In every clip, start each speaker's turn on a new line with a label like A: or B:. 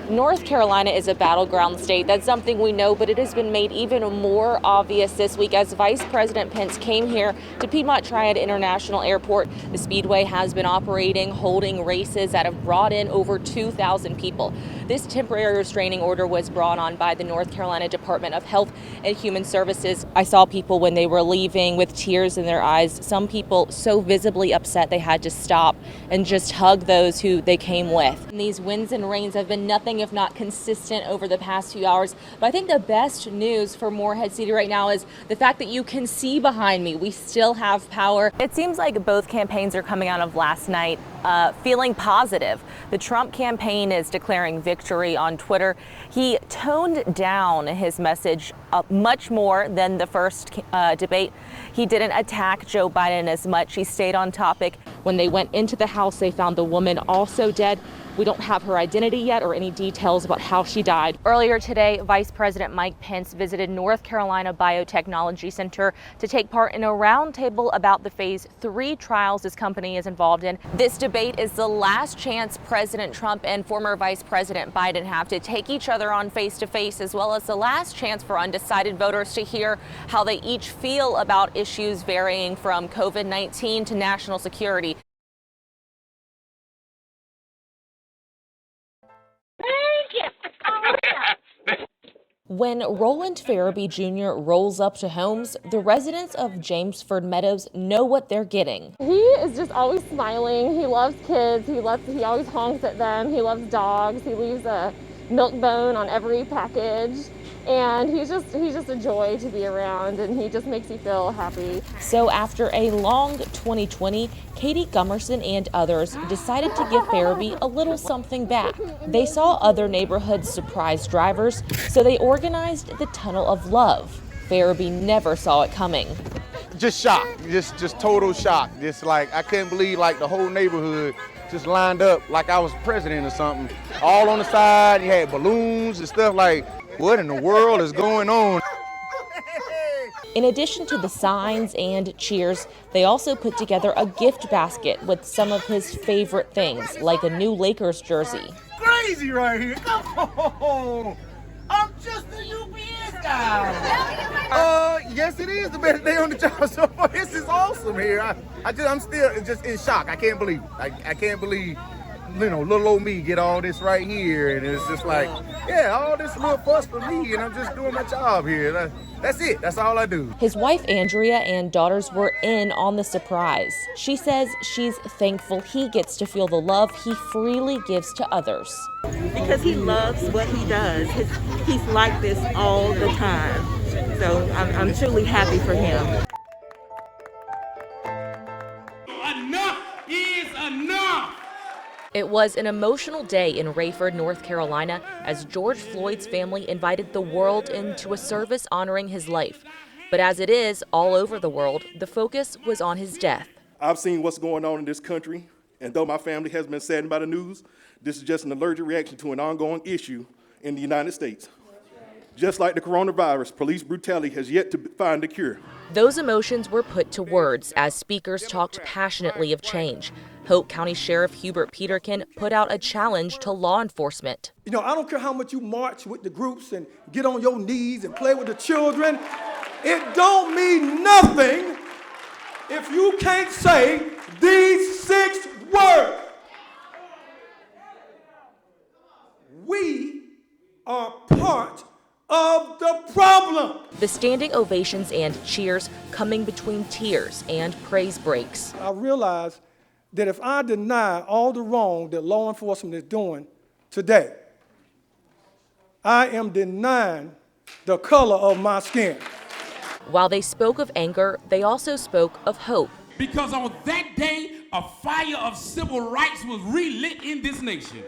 A: North Carolina is a battleground state. That's something we know, but it has been made even more obvious this week as Vice President Pence came here to Piedmont Triad International Airport. The Speedway has been operating, holding races that have brought in over 2,000 people. This temporary restraining order was brought on by the North Carolina Department of Health and Human Services. I saw people when they were leaving with tears in their eyes. Some people so visibly upset they had to stop and just hug those who they came with. And these winds and rains have been nothing if not consistent over the past few hours. But I think the best news for Morehead City right now is the fact that you can see behind me. We still have power. It seems like both campaigns are coming out of last night feeling positive. The Trump campaign is declaring victory on Twitter. He toned down his message much more than the first debate. He didn't attack Joe Biden as much. He stayed on topic. When they went into the house, they found the woman also dead. We don't have her identity yet or any details about how she died. Earlier today, Vice President Mike Pence visited North Carolina Biotechnology Center to take part in a roundtable about the Phase 3 trials his company is involved in. This debate is the last chance President Trump and former Vice President Biden have to take each other on face-to-face, as well as the last chance for undecided voters to hear how they each feel about issues varying from COVID-19 to national security. When Roland Farabee Jr. rolls up to homes, the residents of Jamesford Meadows know what they're getting.
B: He is just always smiling. He loves kids. He always honks at them. He loves dogs. He leaves a milk bone on every package. And he's just a joy to be around, and he just makes you feel happy.
A: So after a long 2020, Katie Gummerson and others decided to give Farabee a little something back. They saw other neighborhoods surprise drivers, so they organized the Tunnel of Love. Farabee never saw it coming.
C: Just shocked, just total shock. Just like, I couldn't believe like the whole neighborhood just lined up like I was president or something. All on the side, you had balloons and stuff like, what in the world is going on?
A: In addition to the signs and cheers, they also put together a gift basket with some of his favorite things, like a new Lakers jersey.
D: Crazy right here, come on! I'm just a UPS guy. Yes, it is the best day on the job so far. This is awesome here. I'm still just in shock. I can't believe it. I can't believe, little old me get all this right here, and it's just like, yeah, all this little fuss for me, and I'm just doing my job here. That's it. That's all I do.
A: His wife Andrea and daughters were in on the surprise. She says she's thankful he gets to feel the love he freely gives to others.
E: Because he loves what he does. He's like this all the time. So I'm truly happy for him.
F: Enough is enough!
A: It was an emotional day in Rayford, North Carolina, as George Floyd's family invited the world into a service honoring his life. But as it is all over the world, the focus was on his death.
G: I've seen what's going on in this country, and though my family has been saddened by the news, this is just an allergic reaction to an ongoing issue in the United States. Just like the coronavirus, police brutality has yet to find a cure.
A: Those emotions were put to words as speakers talked passionately of change. Hope County Sheriff Hubert Peterkin put out a challenge to law enforcement.
H: I don't care how much you march with the groups and get on your knees and play with the children. It don't mean nothing if you can't say these 6 words. We are part of the problem.
A: The standing ovations and cheers coming between tears and praise breaks.
H: I realize that if I deny all the wrong that law enforcement is doing today, I am denying the color of my skin.
A: While they spoke of anger, they also spoke of hope.
F: Because on that day, a fire of civil rights was relit in this nation.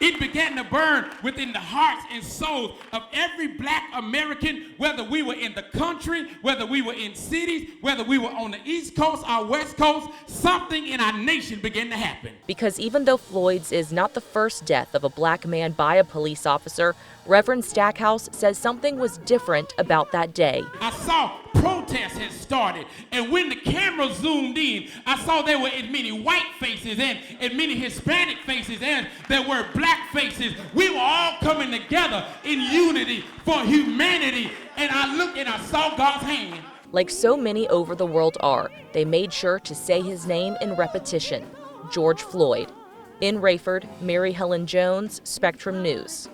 F: It began to burn within the hearts and souls of every black American, whether we were in the country, whether we were in cities, whether we were on the East Coast or West Coast. Something in our nation began to happen.
A: Because even though Floyd's is not the first death of a black man by a police officer, Reverend Stackhouse says something was different about that day.
F: I saw protests had started, and when the camera zoomed in, I saw there were as many white faces and as many Hispanic faces as there were black faces. We were all coming together in unity for humanity, and I looked and I saw God's hand.
A: Like so many over the world are, they made sure to say his name in repetition, George Floyd. In Rayford, Mary Helen Jones, Spectrum News.